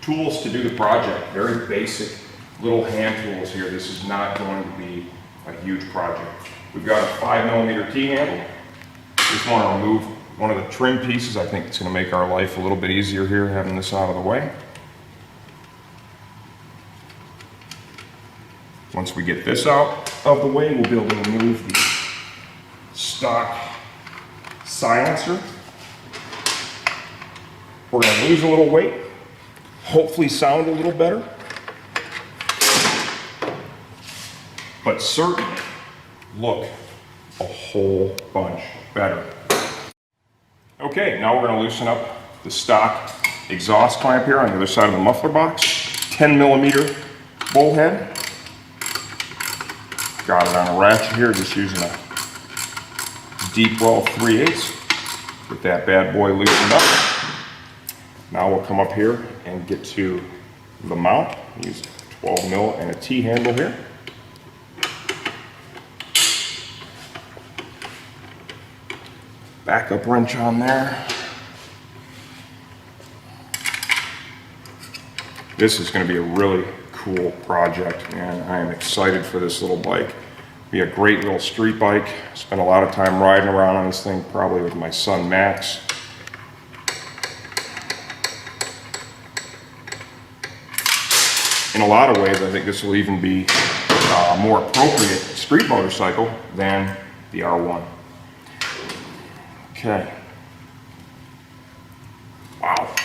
tools to do the project. Very basic little hand tools here. This is not going to be a huge project. We've got a 5mm T-handle. Just want to remove one of the trim pieces. I think it's going to make our life a little bit easier here, having this out of the way. Once we get this out of the way, we'll be able to remove the stock silencer. We're going to lose a little weight, hopefully sound a little better, but certainly look a whole bunch better. Okay, now we're going to loosen up the stock exhaust clamp here on the other side of the muffler box. 10mm bullhead. Got it on a ratchet here, just using a deep well 3/8. Get that bad boy loosened up. Now we'll come up here and get to the mount. Use 12mm and a T-handle here. Backup wrench on there. This is going to be a really cool project, man. I am excited for this little bike. Be a great little street bike. Spent a lot of time riding around on this thing, probably with my son Max. In a lot of ways, I think this will even be a more appropriate street motorcycle than the R1. Okay. Wow.